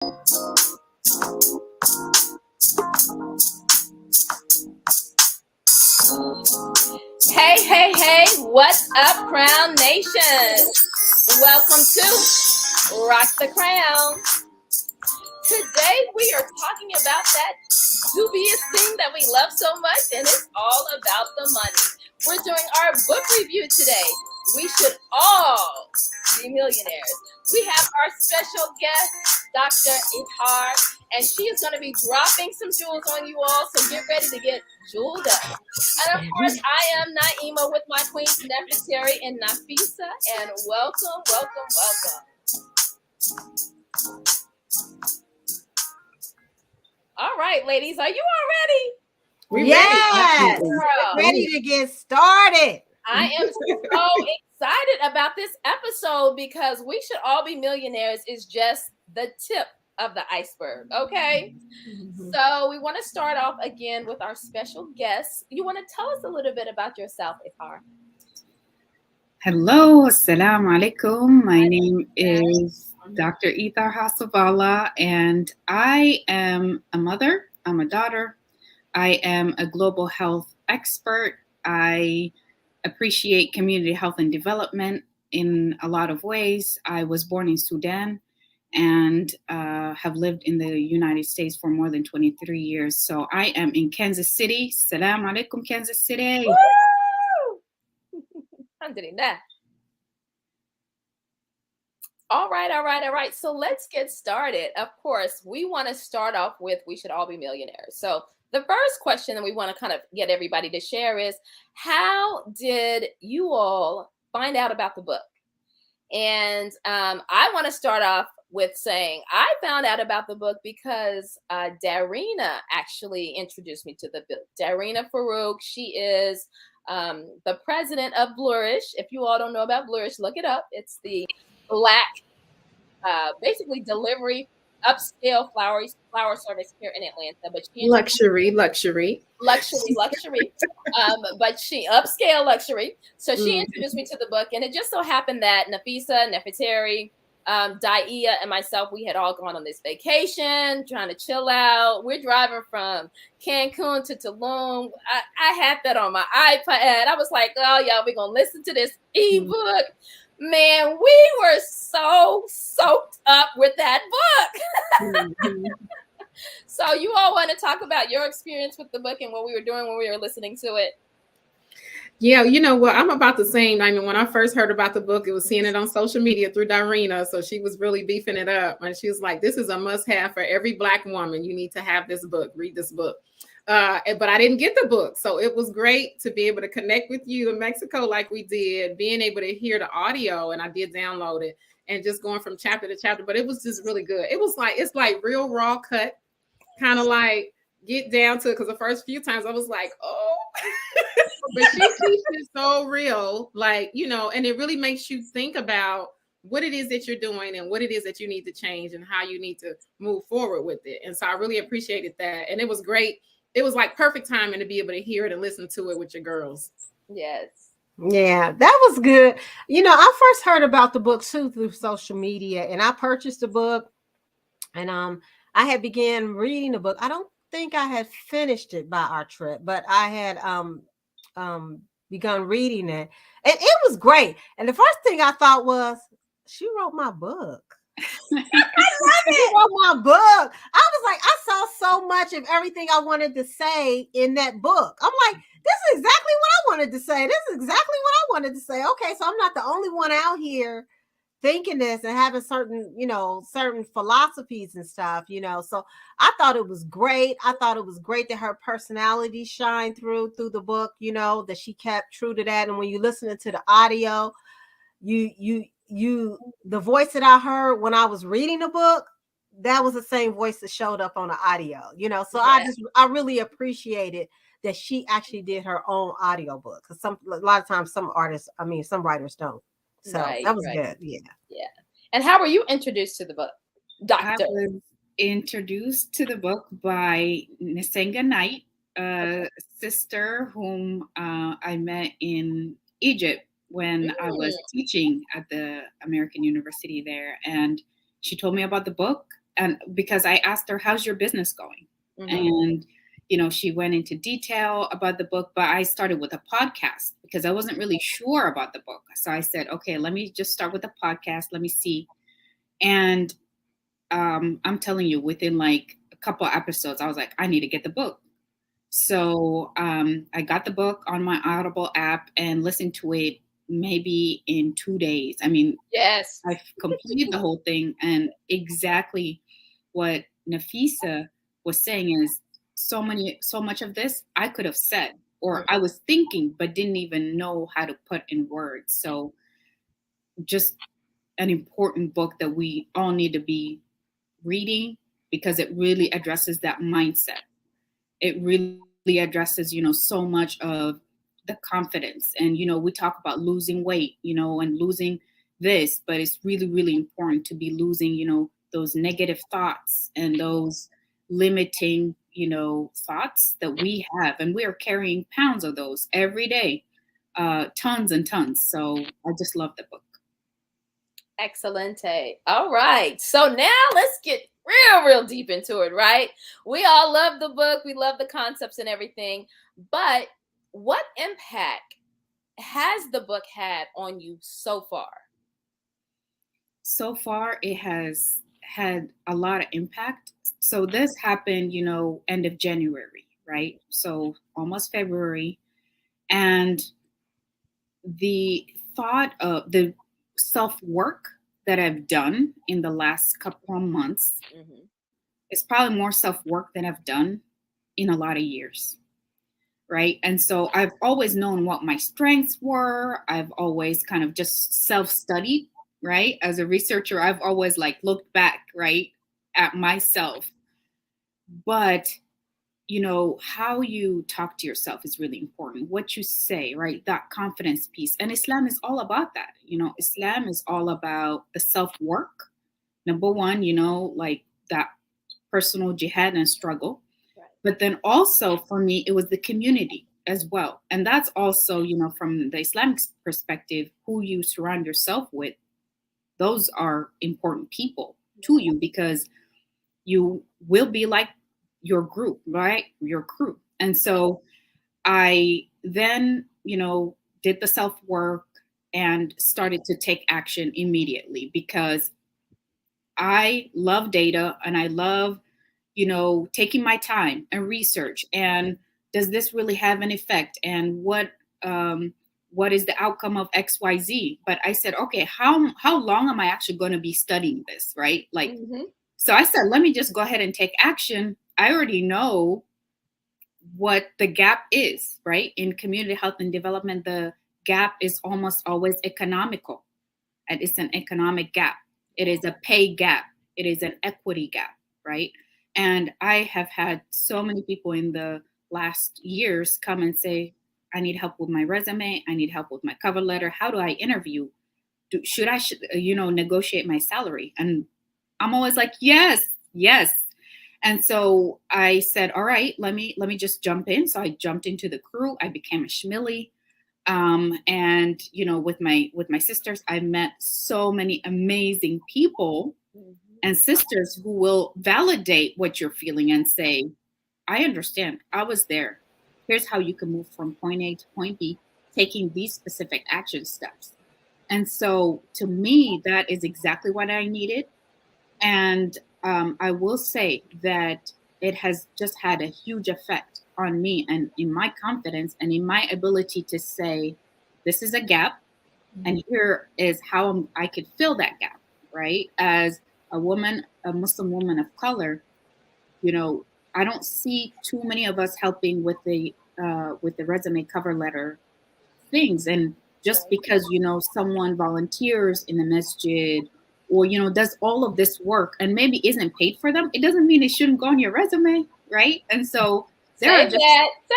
Hey, hey, hey, what's up, Crown Nation? Welcome to Rock the Crown. Today we are talking about that dubious thing that we love so much, and it's all about the money. We're doing our book review today. We should all be millionaires. We have our special guest, Dr. Ihar, and she is going to be dropping some jewels on you all, so get ready to get jeweled up. And of course, I am Naima with my queens, Nefertari and Nafisa, and welcome, welcome, welcome. All right, ladies, are you all ready? Yes, ready to get started. I am so excited about this episode because we should all be millionaires is just the tip of the iceberg, okay? So we want to start off again with our special guest. You want to tell us a little bit about yourself, Ihar? Hello, assalamu alaikum. My name is Dr. Ihar Hasavala, and I am a mother. I'm a daughter. I am a global health expert. I appreciate community health and development in a lot of ways. I was born in Sudan and have lived in the United States for more than 23 years. So I am in Kansas City. Salam alaikum, Kansas City. Alhamdulillah. All right. So let's get started. Of course, we want to start off with we should all be millionaires. So the first question that we want to kind of get everybody to share is, how did you all find out about the book? And I want to start off with saying I found out about the book because Darina actually introduced me to the book. Darina Farouk, she is the president of Flourish. If you all don't know about Flourish, look it up. It's the Black, basically delivery upscale flower service here in Atlanta, but she luxury. But she upscale luxury. So she introduced me to the book, and it just so happened that Nafisa, Nefertari, Daia, and myself, we had all gone on this vacation, trying to chill out. We're driving from Cancun to Tulum. I had that on my iPad. I was like, oh, y'all, we're going to listen to this ebook. Man, we were so soaked up with that book. So you all want to talk about your experience with the book and what we were doing when we were listening to it? Yeah, you know what? I'm about the same. I mean, when I first heard about the book, it was seeing it on social media through Darina. So she was really beefing it up. And she was like, this is a must-have for every Black woman. You need to have this book, read this book. But I didn't get the book. So it was great to be able to connect with you in Mexico like we did, being able to hear the audio, and I did download it, and just going from chapter to chapter. But it was just really good. It was like, it's like real raw cut, kind of like get down to it, because the first few times I was like, oh, but she keeps it so real, like, you know, and it really makes you think about what it is that you're doing and what it is that you need to change and how you need to move forward with it. And so I really appreciated that. And it was great. It was like perfect timing to be able to hear it and listen to it with your girls. Yes. Yeah, that was good. You know, I first heard about the book too through social media, and I purchased the book, and I had began reading the book. I don't think I had finished it by our trip, but I had begun reading it, and it was great. And the first thing I thought was, she wrote my book. I love it. She wrote my book. I was like, I saw so much of everything I wanted to say in that book. I'm like, this is exactly what I wanted to say. This is exactly what I wanted to say. Okay, so I'm not the only one out here thinking this and having certain, you know, certain philosophies and stuff, you know. So I thought it was great. I thought it was great that her personality shined through the book, you know, that she kept true to that. And when you listen to the audio, the voice that I heard when I was reading the book, that was the same voice that showed up on the audio, you know. So yeah. I really appreciated that she actually did her own audio book, because a lot of times some writers don't. So that was good. Yeah. And how were you introduced to the book, Doctor? I was introduced to the book by Nisenga Knight, a sister whom I met in Egypt when I was teaching at the American University there. And she told me about the book. and because I asked her, how's your business going? Mm-hmm. And, you know, she went into detail about the book, but I started with a podcast because I wasn't really sure about the book. So I said, okay, let me just start with a podcast. Let me see. And I'm telling you, within like a couple of episodes, I was like, I need to get the book. So I got the book on my Audible app and listened to it maybe in 2 days. I mean, Yes. I completed the whole thing, and exactly what Nafisa was saying is so much of this I could have said, or I was thinking, but didn't even know how to put in words. So just an important book that we all need to be reading because it really addresses that mindset. It really addresses, you know, so much of the confidence. And, you know, we talk about losing weight, you know, and losing this, but it's really, really important to be losing, you know, those negative thoughts and those limiting, you know, thoughts that we have. And we are carrying pounds of those every day, tons and tons. So I just love the book. Excelente. All right. So now let's get real deep into it, right? We all love the book. We love the concepts and everything. But what impact has the book had on you so far? So far, it has had a lot of impact. So this happened, you know, end of January, right? So almost February. And the thought of the self-work that I've done in the last couple of months is probably more self-work than I've done in a lot of years. Right. And so I've always known what my strengths were. I've always kind of just self-studied, right? As a researcher, I've always like looked back, right, at myself. But, you know, how you talk to yourself is really important. What you say, right? That confidence piece. And Islam is all about that. You know, Islam is all about the self-work. Number one, you know, like that personal jihad and struggle. But then also for me, it was the community as well. And that's also, you know, from the Islamic perspective, who you surround yourself with, those are important people to you because you will be like your group, right? Your crew. And so I then, you know, did the self-work and started to take action immediately because I love data and I love, you know, taking my time and research. And does this really have an effect? And what is the outcome of XYZ? But I said, okay, how long am I actually going to be studying this, right? Like, so I said, let me just go ahead and take action. I already know what the gap is, right? In community health and development, the gap is almost always economical, and it's an economic gap. It is a pay gap. It is an equity gap, right? And I have had so many people in the last years come and say, I need help with my resume. I need help with my cover letter. How do I interview? Should I, you know, negotiate my salary? And I'm always like, yes. And so I said, all right, let me just jump in. So I jumped into the crew. I became a Schmilly. And, you know, with my sisters, I met so many amazing people and sisters who will validate what you're feeling and say, I understand. I was there. Here's how you can move from point A to point B, taking these specific action steps. And so to me, that is exactly what I needed. And I will say that it has just had a huge effect on me and in my confidence and in my ability to say, this is a gap. And here is how I could fill that gap, right? As a woman, a Muslim woman of color, you know, I don't see too many of us helping with the resume cover letter things. And just because, you know, someone volunteers in the masjid or, you know, does all of this work and maybe isn't paid for them, it doesn't mean it shouldn't go on your resume, right? And so there are just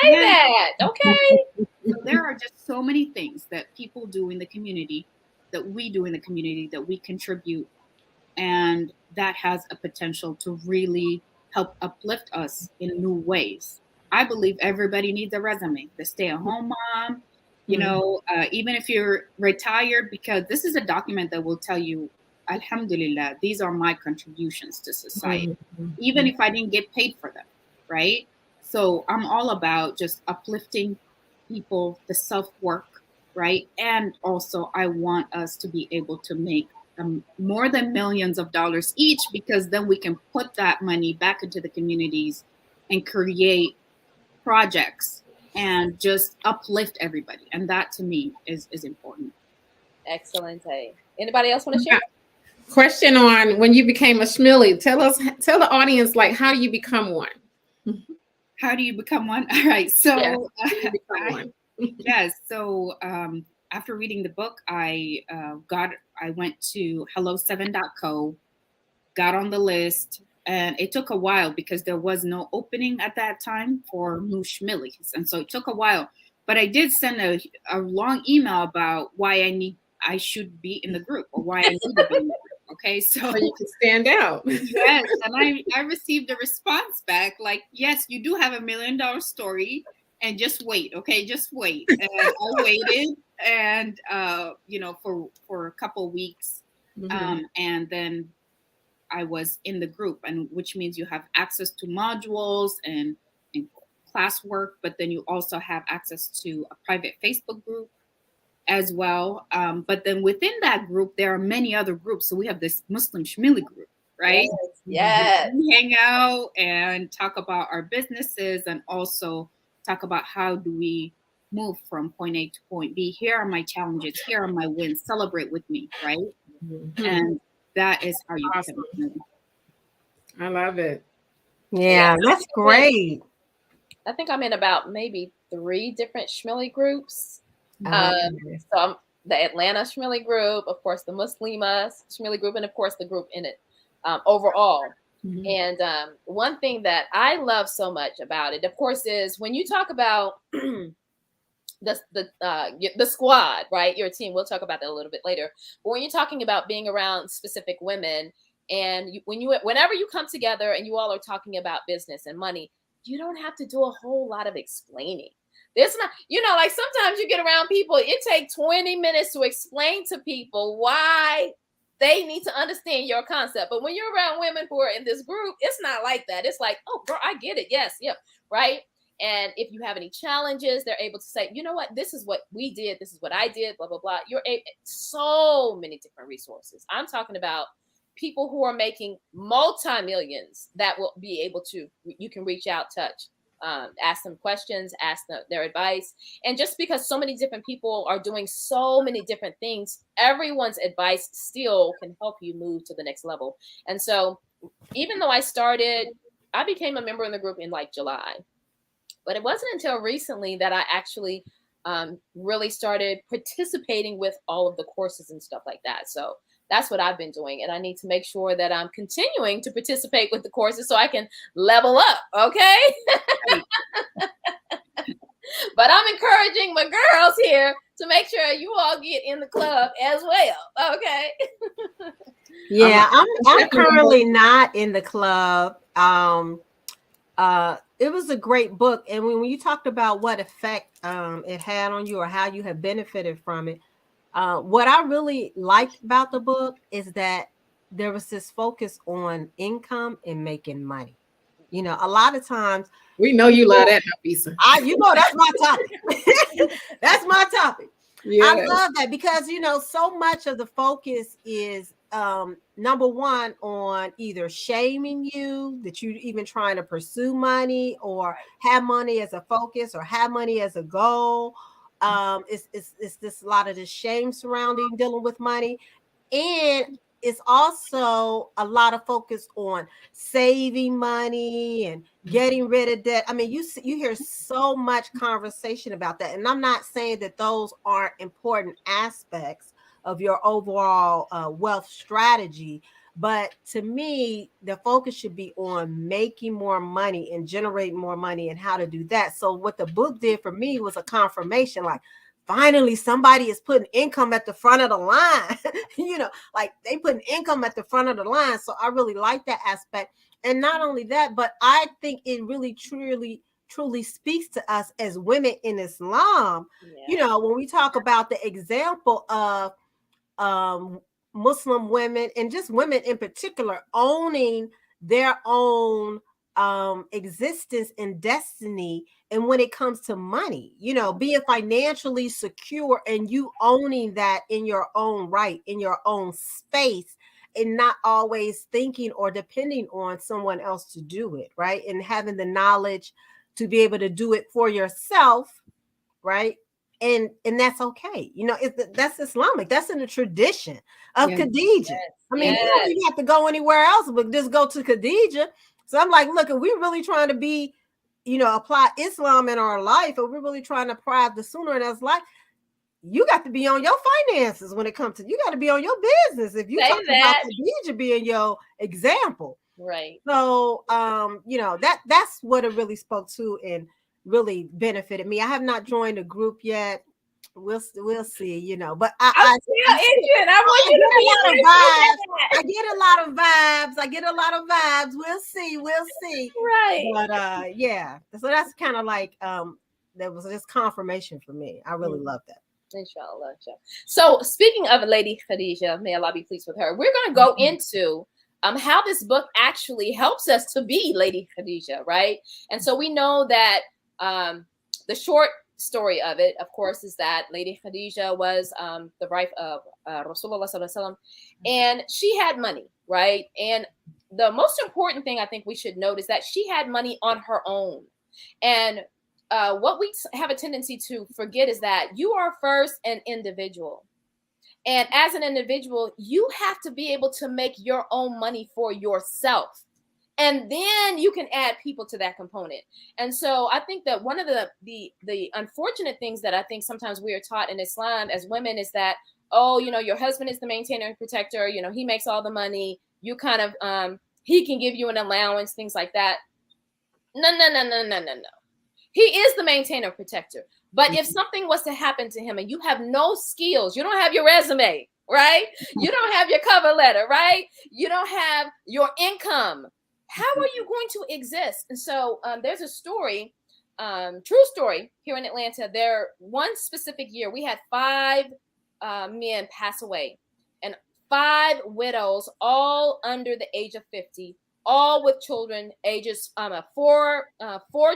say that. Okay. So there are just so many things that people do in the community, that we do in the community, that we contribute, and that has a potential to really help uplift us in new ways. I believe everybody needs a resume. The stay-at-home mom, you know, even if you're retired, because this is a document that will tell you alhamdulillah, these are my contributions to society, Mhm. even if I didn't get paid for them, right? So I'm all about just uplifting people, the self-work, right? And also I want us to be able to make more than millions of dollars each, because then we can put that money back into the communities and create projects and just uplift everybody. And that to me is important. Excellent. Anybody else want to share? Question on when you became a Schmilly. Tell the audience, like, how do you become one? How do you become one? All right. So, yes. So, after reading the book, I went to hello7.co, got on the list, and it took a while because there was no opening at that time for new Schmillies. And so it took a while. But I did send a long email about why I should be in the group, or why I need to be in the group. Okay, so you can stand out. Yes, and I received a response back like, yes, you do have $1 million story, and just wait, okay, just wait. And I waited, and for a couple of weeks, and then I was in the group, and which means you have access to modules and classwork, but then you also have access to a private Facebook group as well. But then within that group, there are many other groups. So we have this Muslim Shmili group, right? Yes. We hang out and talk about our businesses, and also talk about how do we move from point A to point B. Here are my challenges. Here are my wins. Celebrate with me, right? And that is how you Awesome. become. I love it. Yeah, that's great. I think I'm in about maybe 3 different Schmilly groups. So I'm the Atlanta Schmilly group, of course, the Muslima Schmilly group, and of course the group in it overall. And one thing that I love so much about it, of course, is when you talk about the squad, right? Your team. We'll talk about that a little bit later. But when you're talking about being around specific women, and whenever you come together and you all are talking about business and money, you don't have to do a whole lot of explaining. It's not, like sometimes you get around people, it takes 20 minutes to explain to people why they need to understand your concept. But when you're around women who are in this group, it's not like that. It's like, oh, girl, I get it. Yes, yep, right. And if you have any challenges, they're able to say, you know what, this is what we did. This is what I did, blah, blah, blah. So many different resources. I'm talking about people who are making multi-millions that will be able to, you can reach out, touch, ask them questions, ask them their advice. And just because so many different people are doing so many different things, everyone's advice still can help you move to the next level. And so even though I became a member in the group in like July. But it wasn't until recently that I actually really started participating with all of the courses and stuff like that. So that's what I've been doing. And I need to make sure that I'm continuing to participate with the courses so I can level up. Okay. But I'm encouraging my girls here to make sure you all get in the club as well. Okay. Yeah, I'm currently not in the club. It was a great book, and when you talked about what effect it had on you or how you have benefited from it, what I really liked about the book is that there was this focus on income and making money. A lot of times we know you love that, Nafisa. That's my topic. That's my topic. Yeah. I love that because so much of the focus is number one on either shaming you that you even trying to pursue money or have money as a focus or have money as a goal. It's this a lot of the shame surrounding dealing with money, and it's also a lot of focus on saving money and getting rid of debt. I mean, you hear so much conversation about that. And I'm not saying that those aren't important aspects of your overall wealth strategy. But to me, the focus should be on making more money and generating more money and how to do that. So what the book did for me was a confirmation, like, finally, somebody is putting income at the front of the line. Like they putting income at the front of the line. So I really like that aspect. And not only that, but I think it really truly speaks to us as women in Islam. Yeah. When we talk about the example of Muslim women and just women in particular owning their own existence and destiny. And when it comes to money, being financially secure and you owning that in your own right, in your own space, and not always thinking or depending on someone else to do it, right? And having the knowledge to be able to do it for yourself, right? And that's okay. That's Islamic. That's in the tradition of Khadijah. I mean, you don't even have to go anywhere else, but just go to Khadijah. So I'm like, look, if we're really trying to be, apply Islam in our life, or we're really trying to apply the Sunnah in our life, you got to be on your finances when it comes to, you got to be on your business. If you talk about Khadijah being your example. Right. So, that's what it really spoke to and really benefited me. I have not joined a group yet. We'll see, but I get a lot of vibes. We'll see. Right. But yeah. So that's kind of like that was just confirmation for me. I really love that. Inshallah. So speaking of Lady Khadijah, may Allah be pleased with her, we're going to go into how this book actually helps us to be Lady Khadijah, right? And so we know that the short story of it, of course, is that Lady Khadijah was the wife of Rasulullah sallallahu alaihi wasallam, and she had money, right? And the most important thing I think we should note is that she had money on her own. And what we have a tendency to forget is that you are first an individual. And as an individual, you have to be able to make your own money for yourself. And then you can add people to that component. And so I think that one of the unfortunate things that I think sometimes we are taught in Islam as women is that, your husband is the maintainer and protector. He makes all the money. You kind of, he can give you an allowance, things like that. No. He is the maintainer protector. But if something was to happen to him and you have no skills, you don't have your resume, right? You don't have your cover letter, right? You don't have your income. How are you going to exist? And so there's a story, true story here in Atlanta. One specific year, we had 5 men pass away and 5 widows, all under the age of 50. All with children, ages 4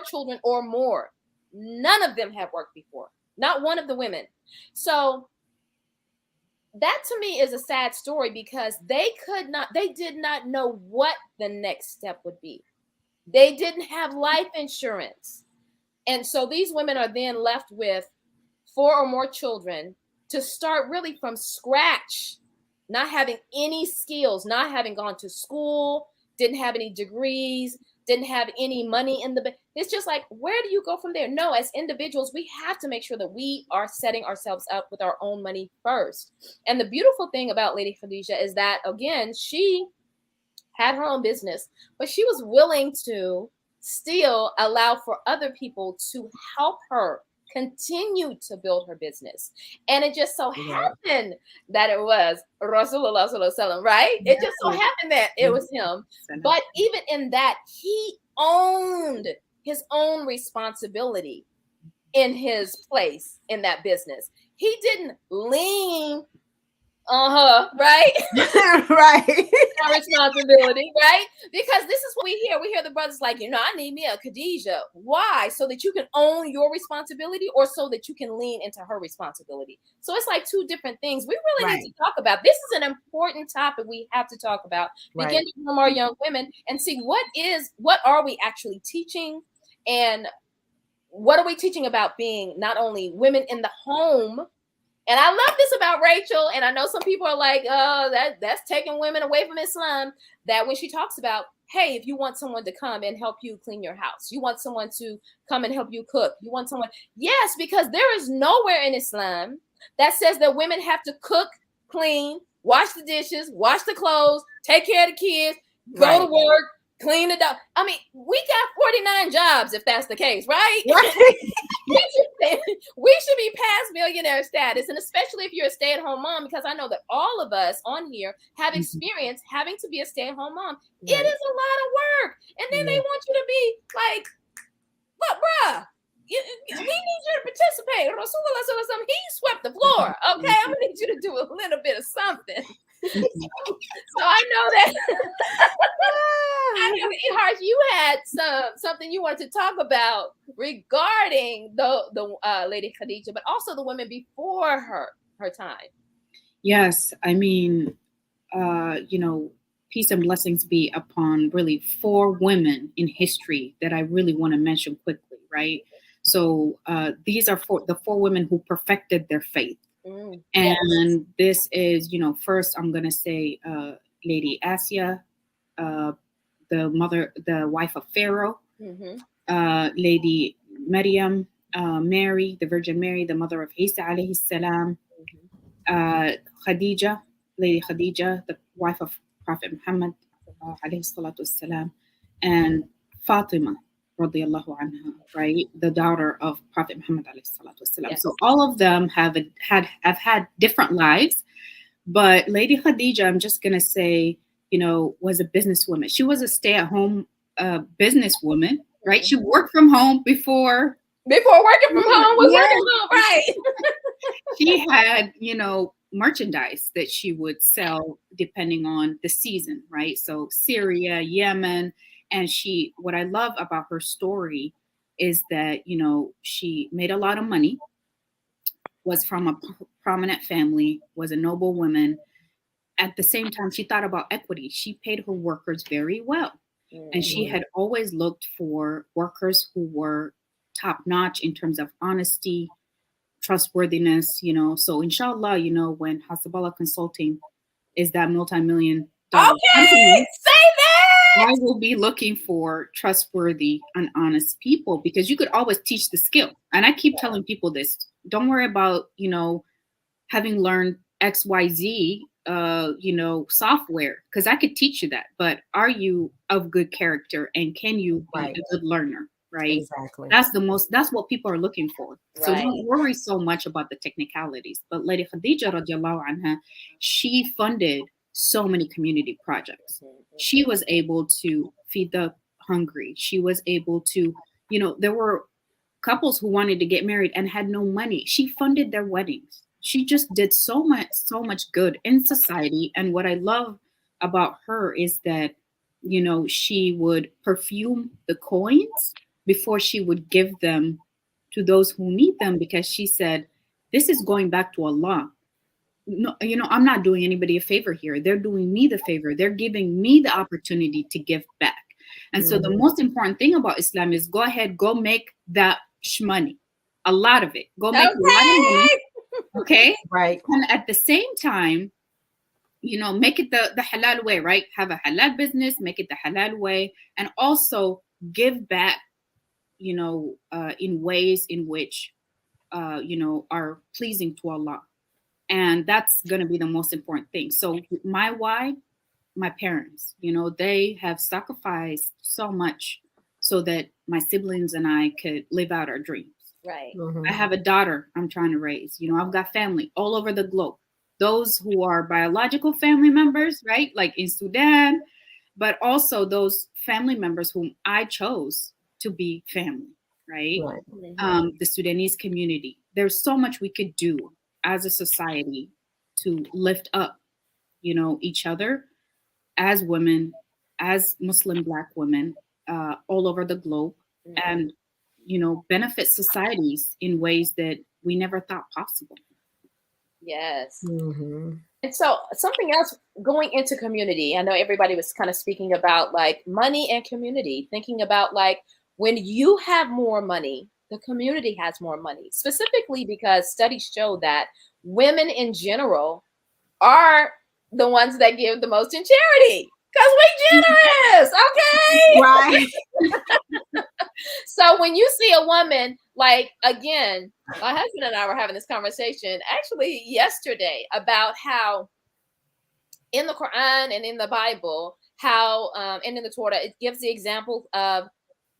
children or more. None of them have worked before. Not one of the women. So that to me is a sad story because they did not know what the next step would be. They didn't have life insurance. And so these women are then left with 4 or more children to start really from scratch, not having any skills, not having gone to school, didn't have any degrees, didn't have any money in the. It's just like, where do you go from there? No, as individuals, we have to make sure that we are setting ourselves up with our own money first. And the beautiful thing about Lady Khadijah is that, again, she had her own business, but she was willing to still allow for other people to help her continue to build her business. And it just so happened that it was Rasulullah sallallahu alaihi wasallam, right? It just so happened that it was him. But even in that, he owned his own responsibility in his place in that business. He didn't lean on her, right? Right. Our responsibility, right? Because this is what we hear. We hear the brothers like, I need me a Khadijah. Why? So that you can own your responsibility or so that you can lean into her responsibility. So it's like 2 different things. We really need to talk about. This is an important topic we have to talk about. Beginning from our young women and see what are we actually teaching, and what are we teaching about being not only women in the home. And I love this about Rachel. And I know some people are like, oh, that's taking women away from Islam. That when she talks about, hey, if you want someone to come and help you clean your house, you want someone to come and help you cook, you want someone. Yes, because there is nowhere in Islam that says that women have to cook, clean, wash the dishes, wash the clothes, take care of the kids, go to work, clean the dog. I mean, we got 49 jobs if that's the case, right? We should be past millionaire status, and especially if you're a stay-at-home mom, because I know that all of us on here have experience having to be a stay-at-home mom. It is a lot of work, and then they want you to be like, "But, bruh, we need you to participate." Rasulullah sallallahu alaihi wasallam, he swept the floor. Okay, I'm gonna need you to do a little bit of something. So I know that. I know, Harsh, you had something you wanted to talk about regarding the Lady Khadija, but also the women before her time. Yes, I mean, peace and blessings be upon really four women in history that I really want to mention quickly, right? So these are the four women who perfected their faith. And this is, first I'm going to say Lady Asia, the wife of Pharaoh, Lady Maryam, Mary, the Virgin Mary, the mother of Isa alayhi salam, Khadija, Lady Khadija, the wife of Prophet Muhammad alayhi salatu wassalam, and Fatima radiallahu anha, right, the daughter of Prophet Muhammad alayhi salatu wassalam. Yes. So all of them have had different lives, but Lady Khadija, I'm just gonna say, was a businesswoman. She was a stay-at-home businesswoman, right? She worked from home before working from home was working from home, right? She had, merchandise that she would sell depending on the season, right? So Syria, Yemen, and what I love about her story is that, she made a lot of money, was from a prominent family, was a noble woman. At the same time, she thought about equity. She paid her workers very well. And she had always looked for workers who were top notch in terms of honesty, trustworthiness, So inshallah, when Hasabala Consulting is that multi-million dollar company, say that. I will be looking for trustworthy and honest people, because you could always teach the skill. And I keep telling people this: don't worry about, having learned XYZ, software, because I could teach you that. But are you of good character, and can you be a good learner? Right. Exactly. That's what people are looking for. So don't worry so much about the technicalities. But Lady Khadija radiallahu anha, she funded so many community projects. She was able to feed the hungry. She was able to, there were couples who wanted to get married and had no money. She funded their weddings. She just did so much good in society. And what I love about her is that, she would perfume the coins before she would give them to those who need them, because she said, this is going back to Allah. No, I'm not doing anybody a favor here. They're doing me the favor. They're giving me the opportunity to give back. And so the most important thing about Islam is go ahead, go make that money, a lot of it. Go make a lot of money. Okay. Right. And at the same time, make it the halal way, right? Have a halal business, make it the halal way, and also give back, in ways in which, are pleasing to Allah. And that's going to be the most important thing. So my why, my parents, they have sacrificed so much so that my siblings and I could live out our dreams. Right. I have a daughter I'm trying to raise. I've got family all over the globe. Those who are biological family members, right? Like in Sudan, but also those family members whom I chose to be family, right? The Sudanese community. There's so much we could do as a society to lift up, each other as women, as Muslim Black women, all over the globe, and, benefit societies in ways that we never thought possible. Yes. And so something else going into community, I know everybody was kind of speaking about like money and community, thinking about like when you have more money, the community has more money, specifically because studies show that women in general are the ones that give the most in charity because we're generous. Okay. Right. So when you see a woman, like, again, my husband and I were having this conversation actually yesterday about how in the Quran and in the Bible, how, and in the Torah, it gives the example of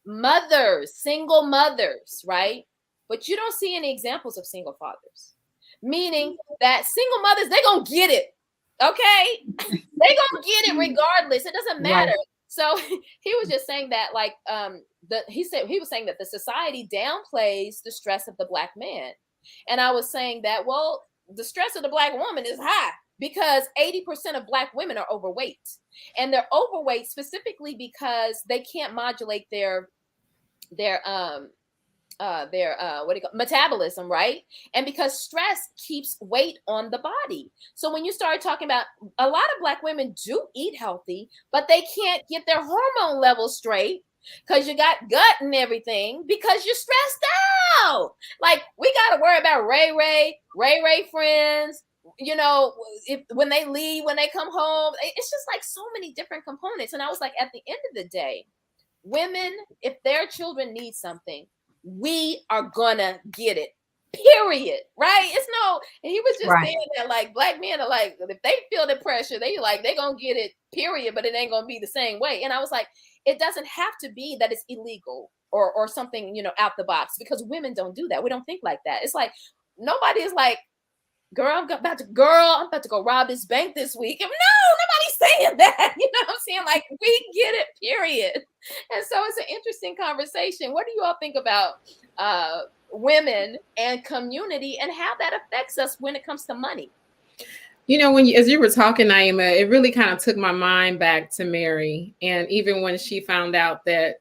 mothers, single mothers, right? But you don't see any examples of single fathers, meaning that single mothers, they're going to get it. Okay. They're going to get it regardless. It doesn't matter. Right. So he was just saying that, like, he was saying that the society downplays the stress of the Black man. And I was saying that, well, the stress of the Black woman is high. because 80% of Black women are overweight, and they're overweight specifically because they can't modulate their what do you call metabolism, right? And because stress keeps weight on the body. So when you start talking about, a lot of Black women do eat healthy, but they can't get their hormone levels straight because you got gut and everything because you're stressed out. Like, we got to worry about Ray friends, if when they leave, when they come home. It's just like so many different components. And I was like, at the end of the day, women, if their children need something, we are gonna get it. Period. Right? It's no, and he was just saying that, like, Black men are like, if they feel the pressure, they gonna get it, period, but it ain't gonna be the same way. And I was like, it doesn't have to be that it's illegal or something, out the box, because women don't do that. We don't think like that. It's like, nobody is like, girl, I'm about to go rob this bank this week. No, nobody's saying that. You know what I'm saying? Like, we get it, period. And so it's an interesting conversation. What do you all think about women and community and how that affects us when it comes to money? As you were talking, Naima, it really kind of took my mind back to Mary. And even when she found out that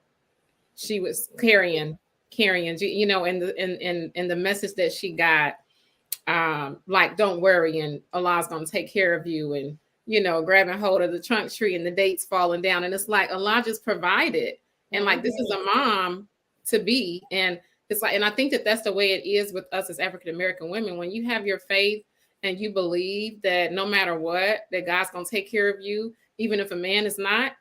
she was carrying, and the message that she got, like, don't worry, and Allah's gonna take care of you, and grabbing hold of the trunk tree and the dates falling down, and it's like Allah just provided, and like, this is a mom to be. And it's like, and I think that that's the way it is with us as African American women. When you have your faith and you believe that no matter what, that God's gonna take care of you, even if a man is not,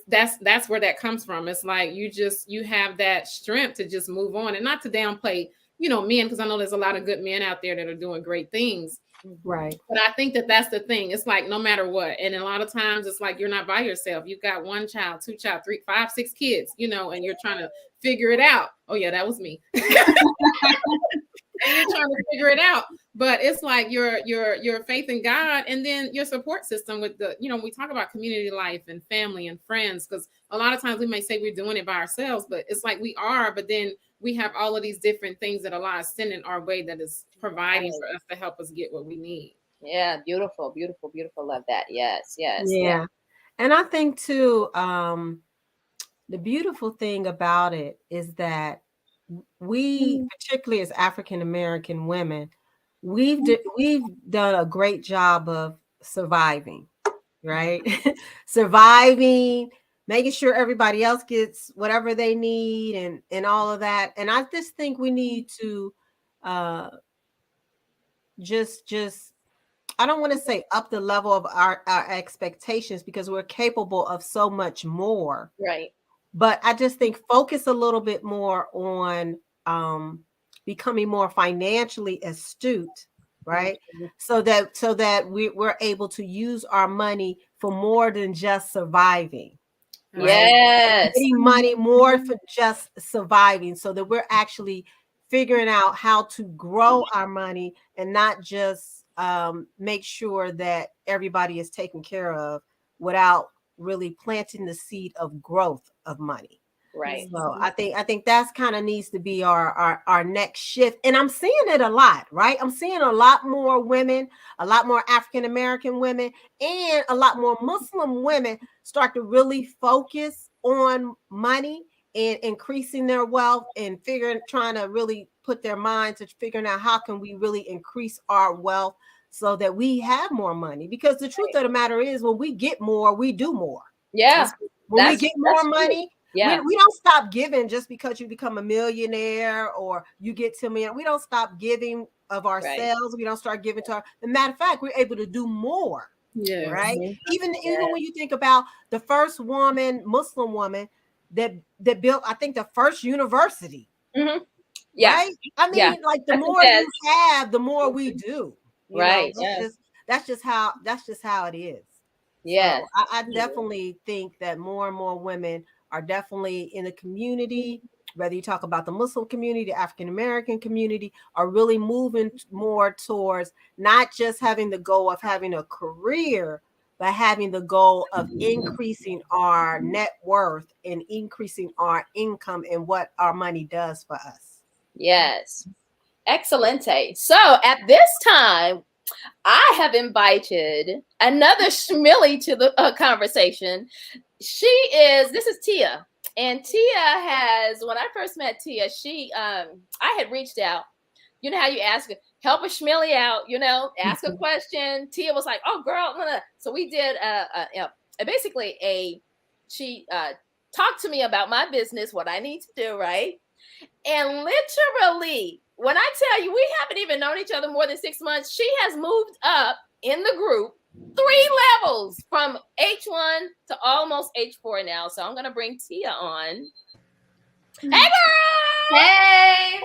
that's where that comes from. It's like you have that strength to just move on, and not to downplay men, because I know there's a lot of good men out there that are doing great things. Right. But I think that that's the thing. It's like, no matter what. And a lot of times it's like, you're not by yourself. You've got one child, two child, 3, 5, 6 kids, and you're trying to figure it out. Oh yeah, that was me. And you're trying to figure it out. But it's like your faith in God, and then your support system with the, we talk about community life and family and friends, because a lot of times we may say we're doing it by ourselves, but it's like we are, but then we have all of these different things that Allah is sending our way that is providing for us to help us get what we need. Yeah, beautiful, beautiful, beautiful. Love that. Yes. Yeah. And I think too, the beautiful thing about it is that we, particularly as African American women, we've done a great job of surviving, right? Surviving, making sure everybody else gets whatever they need, and all of that. And I just think we need to just I don't want to say up the level of our expectations, because we're capable of so much more. Right. But I just think focus a little bit more on becoming more financially astute, right? Mm-hmm. So that we're able to use our money for more than just surviving. Right? Yes. Getting money more for just surviving, so that we're actually figuring out how to grow our money, and not just make sure that everybody is taken care of without really planting the seed of growth of money. Right. So I think that's kind of needs to be our next shift. And I'm seeing it a lot, right? I'm seeing a lot more women, a lot more African American women, and a lot more Muslim women start to really focus on money and increasing their wealth, and trying to really put their minds to figuring out how can we really increase our wealth so that we have more money. Because the truth of the matter is, when we get more, we do more. Yeah. When we get more money, yeah, we don't stop giving just because you become a millionaire or you get to me. We don't stop giving of ourselves. Right. We don't start giving to our. As a matter of fact, we're able to do more. Yeah. Right. Mm-hmm. Even when you think about the first Muslim woman that built, I think, the first university. Mm-hmm. Yeah. Right. I mean, like, the more you have, the more we do. Right. That's just how it is. Yeah. So I definitely think that more and more women are definitely in the community, whether you talk about the Muslim community, the African American community, are really moving more towards not just having the goal of having a career, but having the goal of increasing our net worth and increasing our income and what our money does for us. Yes. Excelente. So at this time, I have invited another Schmilly to the conversation. This is Tia. And Tia when I first met Tia, I had reached out. You know how you help a Schmilly out, ask a question. Tia was like, oh, girl. No. So we did she talked to me about my business, what I need to do, right? And literally, when I tell you, we haven't even known each other more than 6 months, she has moved up in the group 3 levels from H1 to almost H4 now. So I'm going to bring Tia on. Hey, girl! Hey!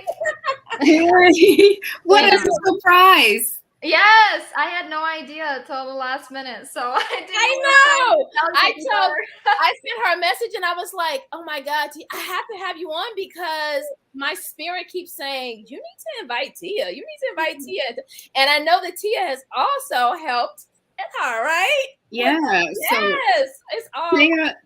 Hey, what a surprise! Yes, I had no idea until the last minute, so I didn't. I know. I sent her a message and I was like, "Oh my God, I have to have you on because my spirit keeps saying you need to invite Tia. You need to invite Tia." And I know that Tia has also helped her, right? Yeah. Yes, it's all. Tia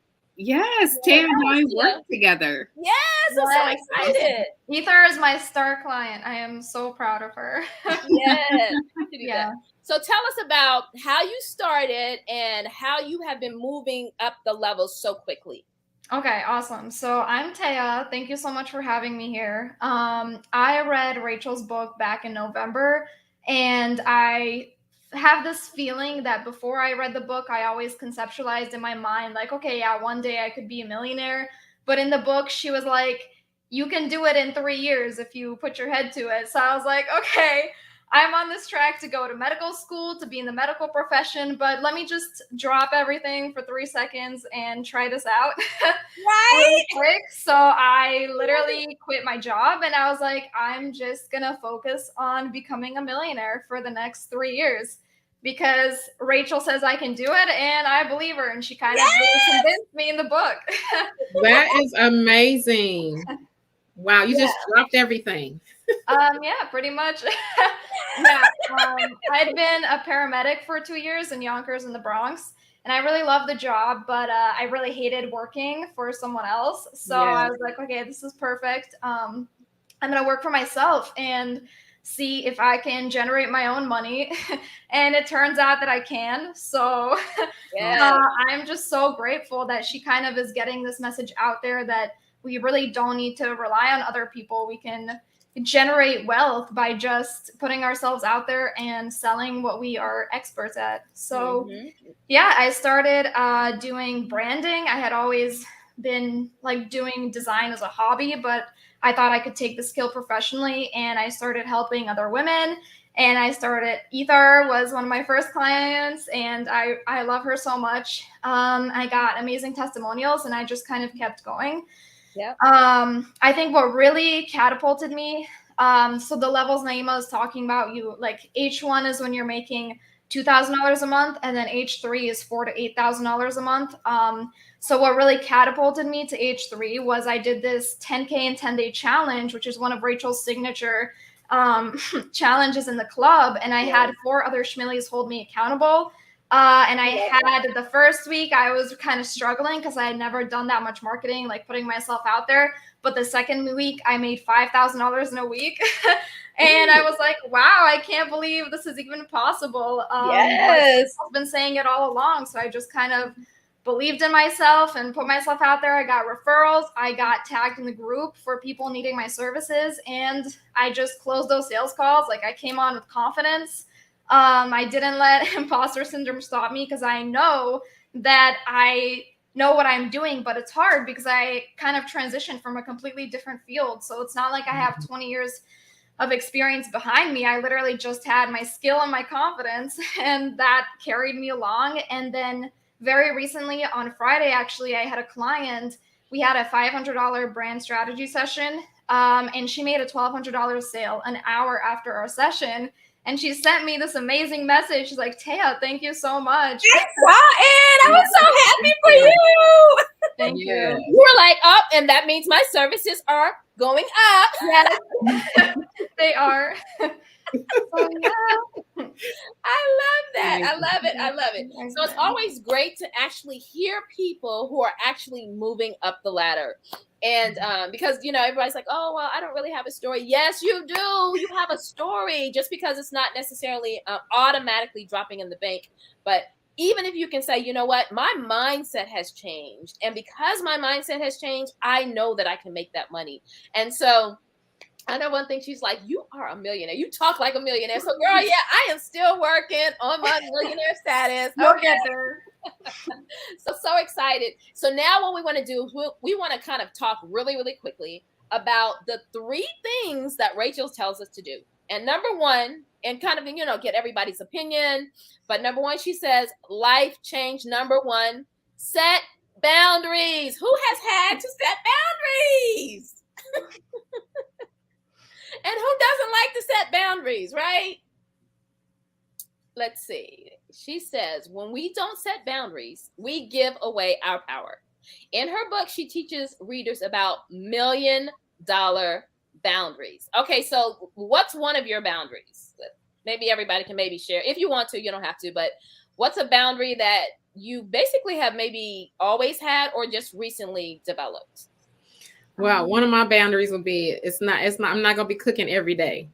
and I work together. Yes, I'm so excited. Ether is my star client. I am so proud of her. Yes. Yeah. So tell us about how you started and how you have been moving up the levels so quickly. Okay, awesome. So I'm Taya. Thank you so much for having me here. I read Rachel's book back in November, and I have this feeling that before I read the book, I always conceptualized in my mind, like, okay, yeah, one day I could be a millionaire. But in the book, she was like, you can do it in 3 years if you put your head to it. So I was like, okay, I'm on this track to go to medical school, to be in the medical profession, but let me just drop everything for 3 seconds and try this out. Right. Really quick. So I literally quit my job and I was like, I'm just going to focus on becoming a millionaire for the next 3 years because Rachel says I can do it and I believe her. And she kind of really convinced me in the book. That is amazing. Wow. You just dropped everything. Yeah, pretty much. I'd been a paramedic for 2 years in Yonkers in the Bronx, and I really loved the job, but I really hated working for someone else. So I was like, okay, this is perfect. I'm going to work for myself and see if I can generate my own money. And it turns out that I can. So I'm just so grateful that she kind of is getting this message out there that we really don't need to rely on other people. We can generate wealth by just putting ourselves out there and selling what we are experts at. So I started doing branding. I had always been like doing design as a hobby, but I thought I could take the skill professionally, and I started helping other women. And Ether was one of my first clients, and I love her so much. I got amazing testimonials, and I just kind of kept going. Yeah. I think what really catapulted me, so the levels Naima is talking about, H1 is when you're making $2,000 a month, and then H3 is $4,000 to $8,000 a month. So what really catapulted me to H3 was I did this 10K in 10-day challenge, which is one of Rachel's signature challenges in the club, and I had 4 other Schmillies hold me accountable. And I had the first week, I was kind of struggling because I had never done that much marketing, like putting myself out there. But the second week, I made $5,000 in a week. And I was like, wow, I can't believe this is even possible. I've been saying it all along. So I just kind of believed in myself and put myself out there. I got referrals. I got tagged in the group for people needing my services. And I just closed those sales calls. Like, I came on with confidence. I didn't let imposter syndrome stop me because I know that I know what I'm doing, but it's hard because I kind of transitioned from a completely different field. So it's not like I have 20 years of experience behind me. I literally just had my skill and my confidence, and that carried me along. And then very recently on Friday, actually, I had a client. We had a $500 brand strategy session, and she made a $1,200 sale an hour after our session. And she sent me this amazing message. She's like, Taya, thank you so much. I saw it. I was so happy for you. Thank you. You were like, oh, and that means my services are going up. Yes, they are. So yeah. I love that. I love it. I love it. So it's always great to actually hear people who are actually moving up the ladder. And because, everybody's like, oh, well, I don't really have a story. Yes, you do. You have a story, just because it's not necessarily automatically dropping in the bank. But even if you can say, you know what, my mindset has changed. And because my mindset has changed, I know that I can make that money. And so I know one thing, she's like, you are a millionaire. You talk like a millionaire. So, girl, yeah, I am still working on my millionaire status. You'll get there. So excited. So now what we want to do is we want to kind of talk really, really quickly about the 3 things that Rachel tells us to do. And number 1, and kind of, get everybody's opinion. But number 1, she says, life change number 1, set boundaries. Who has had to set boundaries? And who doesn't like to set boundaries, right? Let's see. She says, when we don't set boundaries, we give away our power. In her book, she teaches readers about $1 million boundaries. Okay, so what's one of your boundaries? Maybe everybody can share. If you want to, you don't have to, but what's a boundary that you basically have maybe always had or just recently developed? Well, one of my boundaries would be I'm not gonna be cooking every day.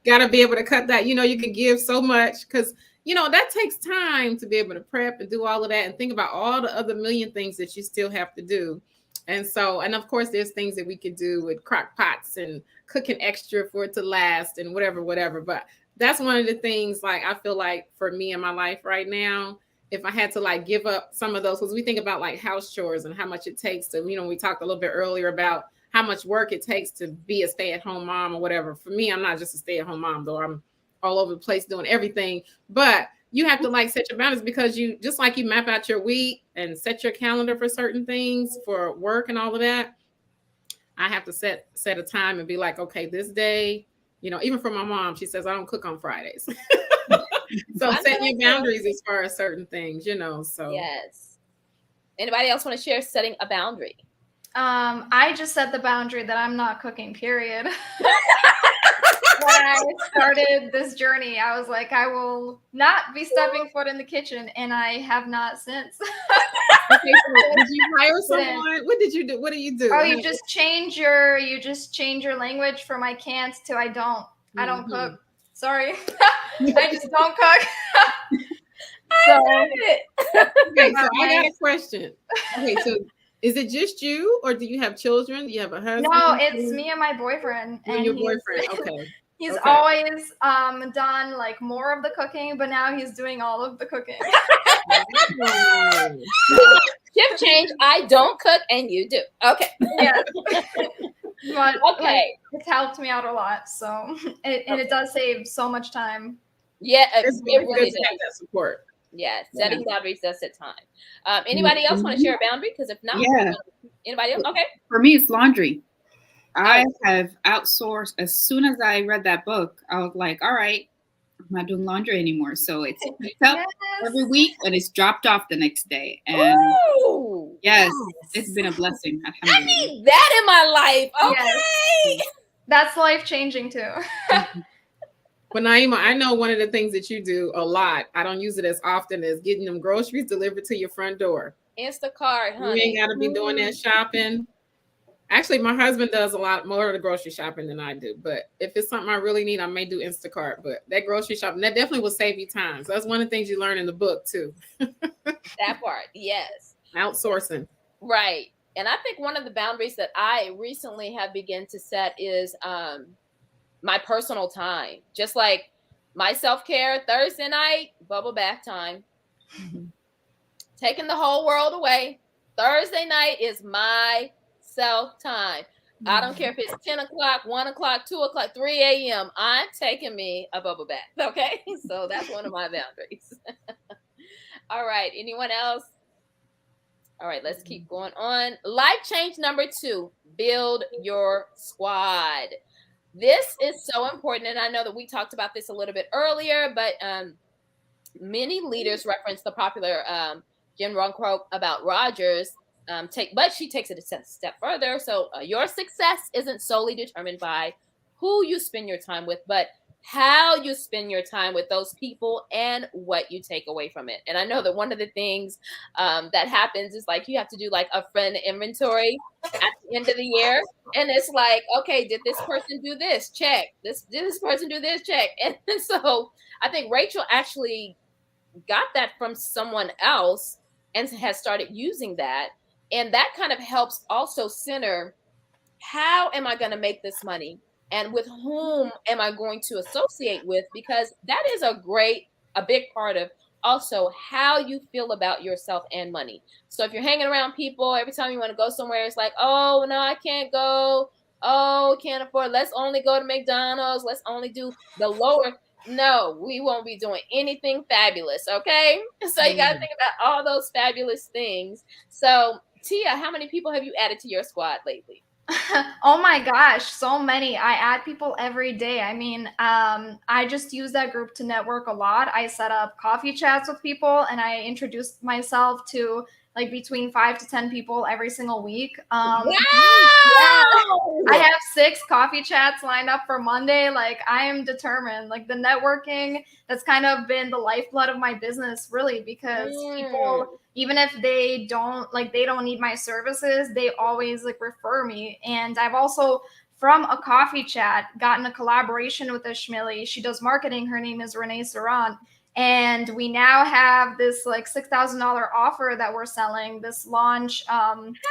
Gotta be able to cut that. You can give so much because that takes time to be able to prep and do all of that and think about all the other million things that you still have to do. And of course, there's things that we could do with crock pots and cooking extra for it to last and whatever. But that's one of the things, like, I feel like for me in my life right now, if I had to give up some of those, because we think about house chores and how much it takes to, we talked a little bit earlier about how much work it takes to be a stay-at-home mom or whatever. For me, I'm not just a stay-at-home mom, though. I'm all over the place doing everything. But you have to set your boundaries, because you just like you map out your week and set your calendar for certain things for work and all of that. I have to set a time and be like, okay, this day, even for my mom, she says I don't cook on Fridays. So setting your boundaries as far as certain things, so. Yes. Anybody else want to share setting a boundary? I just set the boundary that I'm not cooking, period. When I started this journey, I was like, I will not be stepping foot in the kitchen, and I have not since. Okay, so did you hire someone? What did you do? What do you do? Oh, you just change your language from I can't to I don't. I don't cook. Sorry. I just don't cook. I love it. Okay, so I got a question. Okay, so is it just you, or do you have children? Do you have a husband? No, it's me and my boyfriend. And your boyfriend, okay. He's always done more of the cooking, but now he's doing all of the cooking. Shift change. I don't cook and you do. Okay. Yeah. But okay, it's helped me out a lot. So it does save so much time. Yeah, it really does. Have that support. Yes, setting boundaries does set time. Anybody else want to share a boundary? Because if not, anybody else? Okay. For me, it's laundry. I have outsourced. As soon as I read that book, I was like, all right, I'm not doing laundry anymore. So it's picked up every week and it's dropped off the next day. And yes, it's been a blessing. I need that in my life. Okay. Yes. That's life changing too. But Naima, I know one of the things that you do a lot, I don't use it as often, as getting them groceries delivered to your front door. Instacart, honey. You ain't got to be doing that shopping. Actually, my husband does a lot more of the grocery shopping than I do. But if it's something I really need, I may do Instacart. But that grocery shopping, that definitely will save you time. So that's one of the things you learn in the book too. That part, yes. Outsourcing. Right. And I think one of the boundaries that I recently have begun to set is my personal time. Just like my self-care, Thursday night, bubble bath time. Taking the whole world away. Thursday night is my self-time. I don't care if it's 10 o'clock, 1 o'clock, 2 o'clock, 3 a.m. I'm taking me a bubble bath. Okay. So that's one of my boundaries. All right. Anyone else? All right. Let's keep going on. Life change number 2, build your squad. This is so important. And I know that we talked about this a little bit earlier, but many leaders reference the popular Jim Rohn quote about Rogers. But she takes it a step further. So your success isn't solely determined by who you spend your time with, but how you spend your time with those people and what you take away from it. And I know that one of the things that happens is like you have to do like a friend inventory at the end of the year. And it's like, okay, did this person do this? Check. Did this person do this? Check. And so I think Rachel actually got that from someone else and has started using that. And that kind of helps also center, how am I going to make this money? And with whom am I going to associate with? Because that is a big part of also how you feel about yourself and money. So if you're hanging around people, every time you want to go somewhere, it's like, oh, no, I can't go. Oh, can't afford. Let's only go to McDonald's. Let's only do the lower. No, we won't be doing anything fabulous. Okay. So you got to think about all those fabulous things. So Tia, how many people have you added to your squad lately? Oh my gosh, so many. I add people every day. I mean, I just use that group to network a lot. I set up coffee chats with people and I introduce myself to like between 5 to 10 people every single week. Wow! Yeah, I have 6 coffee chats lined up for Monday. Like I am determined. Like the networking, that's kind of been the lifeblood of my business, really, because people, even if they don't need my services, they always like refer me. And I've also, from a coffee chat, gotten a collaboration with a Schmilly. She does marketing. Her name is Renee Sarant. And we now have this like $6,000 offer that we're selling, this launch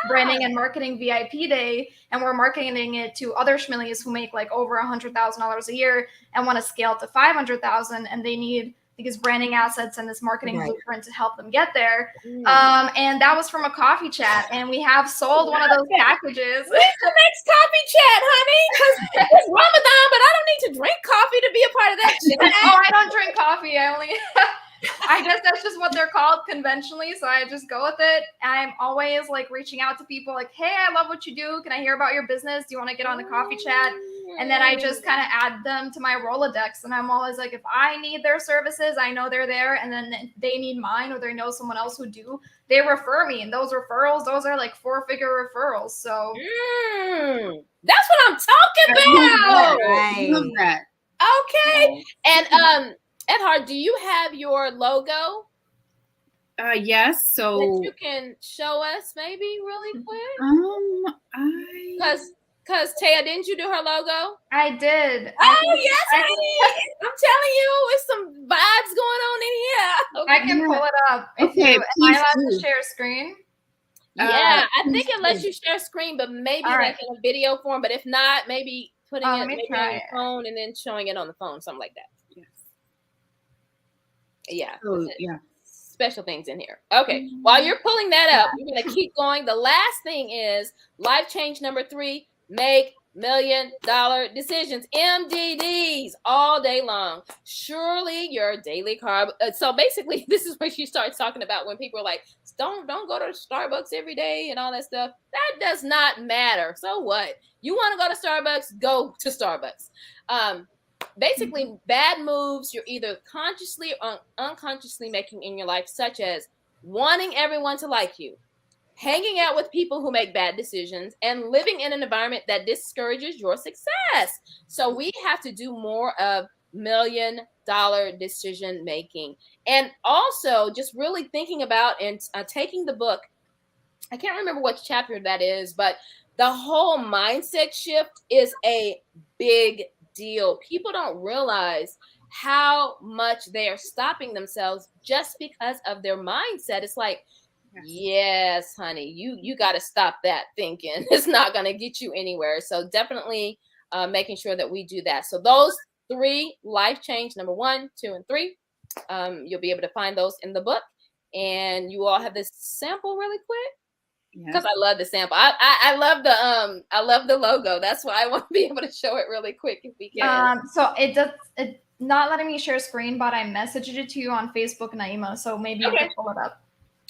branding and marketing VIP day. And we're marketing it to other Schmillies who make like over $100,000 a year and want to scale to 500,000, and they need these branding assets and this marketing blueprint to help them get there. And that was from a coffee chat, and we have sold one of those packages. When's the next coffee chat, honey? Because it's Ramadan, but I don't need to drink coffee to be a part of that chat. Oh, I don't drink coffee. I guess that's just what they're called conventionally, so I just go with it. I'm always like reaching out to people like, hey, I love what you do. Can I hear about your business? Do you want to get on the coffee chat? And then I just kind of add them to my Rolodex. And I'm always like, if I need their services, I know they're there. And then if they need mine or they know someone else who do, they refer me. And those referrals, those are like 4-figure referrals. So that's what I'm talking about. I love that. Okay. And Edhard, do you have your logo? Yes. So that you can show us maybe really quick. Because Taya, didn't you do her logo? I did. Oh yes, honey. I'm telling you, it's some vibes going on in here. I can pull it up. Okay, am I allowed to share screen? Yeah, I think it lets you share screen, but maybe like in a video form. But if not, maybe putting it maybe on your phone and then showing it on the phone, something like that. Yeah. Yeah. Special things in here. Okay. While you're pulling that up, we're going to keep going. The last thing is life change number 3, make $1 million decisions, MDDs, all day long. Surely your daily carb. So basically, this is where she starts talking about when people are like, don't go to Starbucks every day and all that stuff. That does not matter. So what? You want to go to Starbucks? Go to Starbucks. Basically, bad moves you're either consciously or unconsciously making in your life, such as wanting everyone to like you, hanging out with people who make bad decisions, and living in an environment that discourages your success. So we have to do more of $1 million decision making. And also just really thinking about and taking the book. I can't remember what chapter that is, but the whole mindset shift is a big deal. People don't realize how much they are stopping themselves just because of their mindset. It's like, yes, honey, you got to stop that thinking. It's not going to get you anywhere. So definitely making sure that we do that. So those 3 life change, number 1, 2, and 3, you'll be able to find those in the book. And you all have this sample really quick. Because I love the sample. I love the logo. That's why I want to be able to show it really quick if we can. So it's not letting me share screen, but I messaged it to you on Facebook, Naima. So maybe you can pull it up.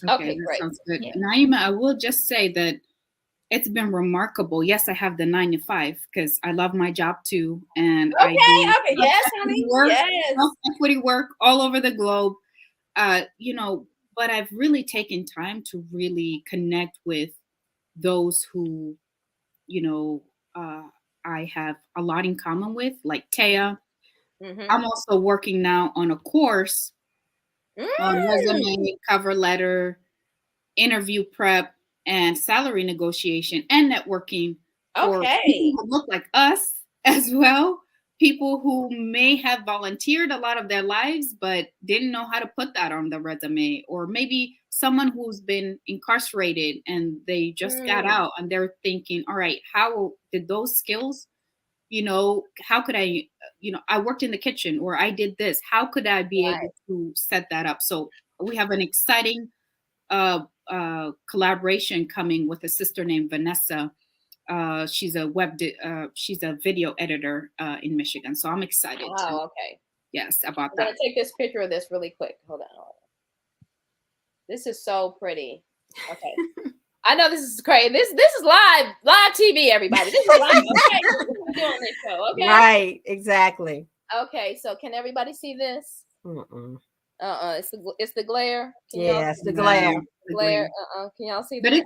Okay, that sounds good. Yeah. Naima, I will just say that it's been remarkable. Yes, I have the 9 to 5 because I love my job too, and I do yes, honey, equity work all over the globe. But I've really taken time to really connect with those who, I have a lot in common with, like Taya. Mhm. I'm also working now on a course on Mm. resume, cover letter, interview prep, and salary negotiation and networking for Okay. people who look like us as well. People who may have volunteered a lot of their lives but didn't know how to put that on the resume, or maybe someone who's been incarcerated and they just got out and they're thinking, all right, how did those skills, how could I, I worked in the kitchen or I did this. How could I be Right. able to set that up? So we have an exciting collaboration coming with a sister named Vanessa. She's a video editor in Michigan. So I'm excited to, Wow. Okay. yes, about I'm that. gonna take this picture of this really quick. Hold on. This is so pretty. Okay. I know this is crazy. This is live TV, everybody. This is live. Okay, this is what we're doing this show. Okay. Right. Exactly. Okay. So can everybody see this? Mm-mm. It's the glare. Can y'all Yeah, it's see the glare. The glare? Can y'all see But that?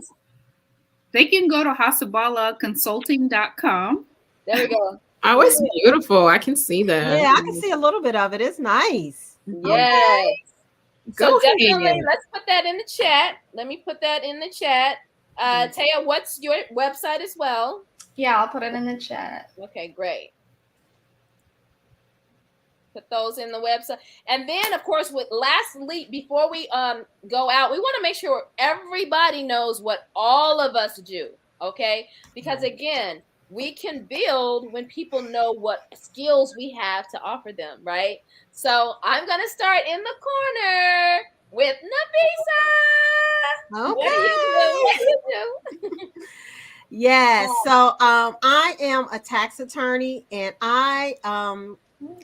they can go to hasabalaconsulting.com. There we go. Oh, it's beautiful. I can see that. Yeah, I can see a little bit of it. It's nice. Yes. So Go definitely, ahead. let's put that in the chat. Let me put that in the chat. Taya, what's your website as well? Yeah, I'll put it in the chat. Okay, great. Put those in the website. And then, of course, lastly, before we go out, we want to make sure everybody knows what all of us do, okay? Because again, we can build when people know what skills we have to offer them, right? So I'm going to start in the corner with Nafisa. What do you do? What do you do? Yes. So I am a tax attorney and I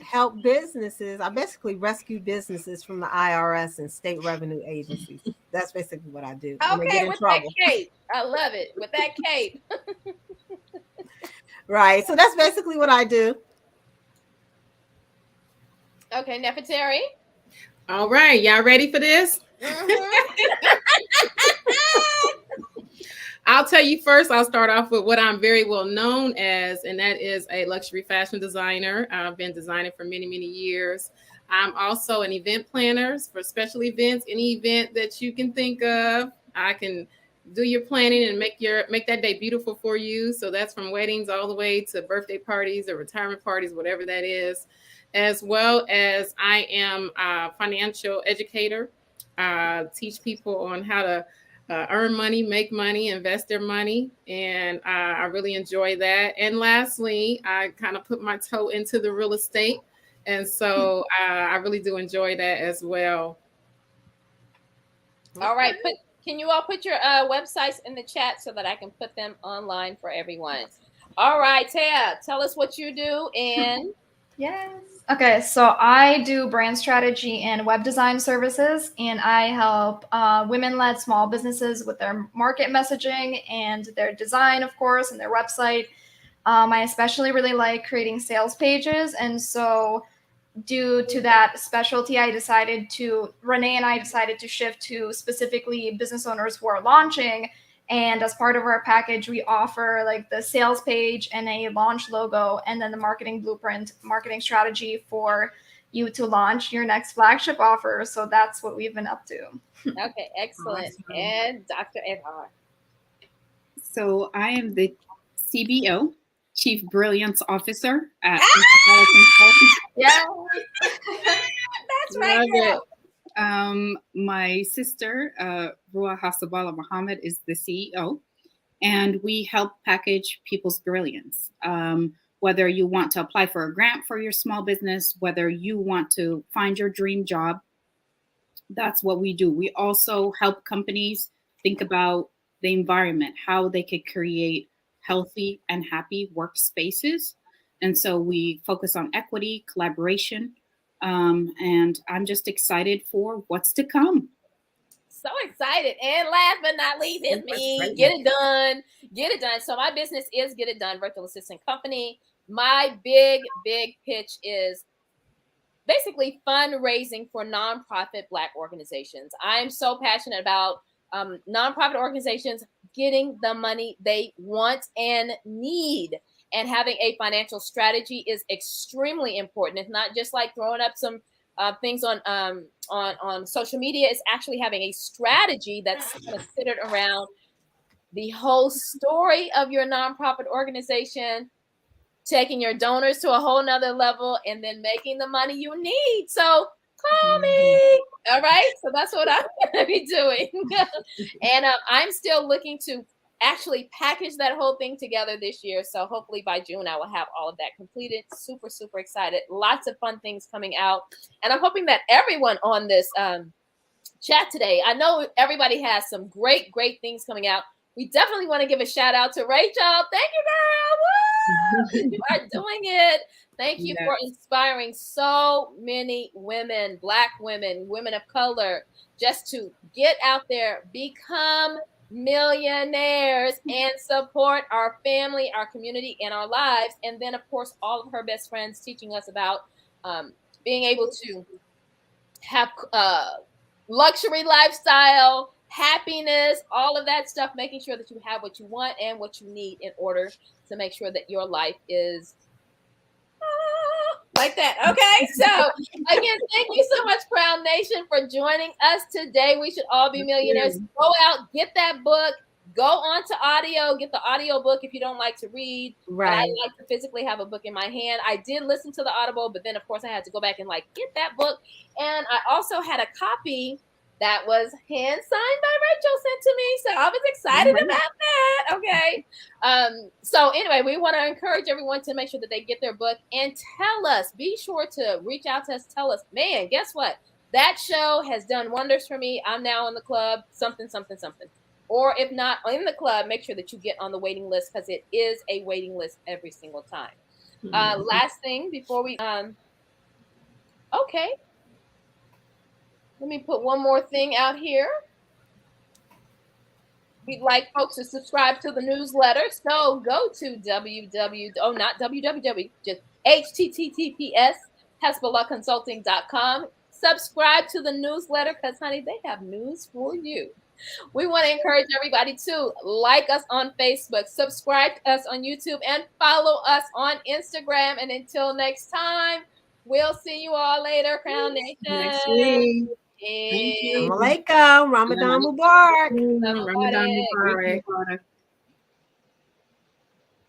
help businesses. I basically rescue businesses from the IRS and state revenue agencies. That's basically what I do. When they get Okay, in with trouble. that cape. I love it. With that cape. Right. So that's basically what I do. Okay, Nefertari. All right. Y'all ready for this? I'll tell you first, I'll start off with what I'm very well known as, and that is a luxury fashion designer. I've been designing for many, many years. I'm also an event planner for special events. Any event that you can think of, I can do your planning and make that day beautiful for you. So that's from weddings all the way to birthday parties or retirement parties, whatever that is. As well as I am a financial educator, teach people on how to earn money, make money, invest their money. And I really enjoy that. And lastly, I kind of put my toe into the real estate. And so I really do enjoy that as well. All right. Can you all put your websites in the chat so that I can put them online for everyone? All right, Taya, tell us what you do. And Yes. Okay, so I do brand strategy and web design services, and I help women-led small businesses with their market messaging and their design, of course, and their website. I especially really like creating sales pages, and so due to that specialty, Renee and I decided to shift to specifically business owners who are launching. And as part of our package, we offer like the sales page and a launch logo, and then the marketing blueprint, marketing strategy for you to launch your next flagship offer. So that's what we've been up to. okay, excellent. Awesome. And Dr. Edhar. So I am the CBO, Chief Brilliance Officer at Yeah. That's right. Love it. My sister, Ruha Hasabala Muhammad, is the CEO, and we help package people's brilliance. Whether you want to apply for a grant for your small business, whether you want to find your dream job, that's what we do. We also help companies think about the environment, how they could create healthy and happy workspaces. And so we focus on equity, collaboration, and I'm just excited for what's to come. So excited. And last but not least, it's me. Get it done. Get it done. So my business is Get It Done Virtual Assistant Company. My big pitch is basically fundraising for nonprofit Black organizations. I'm so passionate about nonprofit organizations getting the money they want and need. and having a financial strategy is extremely important. It's not just like throwing up some things on social media. It's actually having a strategy that's kind of centered around the whole story of your nonprofit organization, taking your donors to a whole nother level, and then making the money you need. So call me. All right. So that's what I'm going to be doing. And I'm still looking to actually package that whole thing together this year. So hopefully by June, I will have all of that completed. Super, super excited. Lots of fun things coming out. And I'm hoping that everyone on this chat today, I know everybody has some great, great things coming out. We definitely want to give a shout out to Rachel. Thank you, girl. Woo! You are doing it. Thank you for inspiring so many women, Black women, women of color, just to get out there, become millionaires, and support our family, our community, and our lives. And then, of course, all of her best friends teaching us about being able to have luxury lifestyle, happiness, all of that stuff, making sure that you have what you want and what you need in order to make sure that your life is like that. Okay. So again, thank you so much, Crown Nation, for joining us today. We should all be millionaires. Go out, get that book, go on to audio, get the audio book if you don't like to read. Right. I like to physically have a book in my hand. I did listen to the Audible, but then of course I had to go back and like get that book. And I also had a copy that was hand signed by Rachel sent to me. So I was excited about that. Okay. So anyway, we want to encourage everyone to make sure that they get their book and tell us, be sure to reach out to us. Tell us, man, guess what? That show has done wonders for me. I'm now in the club, something, something, something. Or if not in the club, make sure that you get on the waiting list because it is a waiting list every single time. Last thing before we, okay. Let me put one more thing out here. We'd like folks to subscribe to the newsletter. So go to just https hezbollahconsulting.com. Subscribe to the newsletter because, honey, they have news for you. We want to encourage everybody to like us on Facebook, subscribe to us on YouTube, and follow us on Instagram. And until next time, we'll see you all later, Crown Nation. Next week. Thank you. Assalamu alaikum. Ramadan Mubarak. Ramadan Mubarak.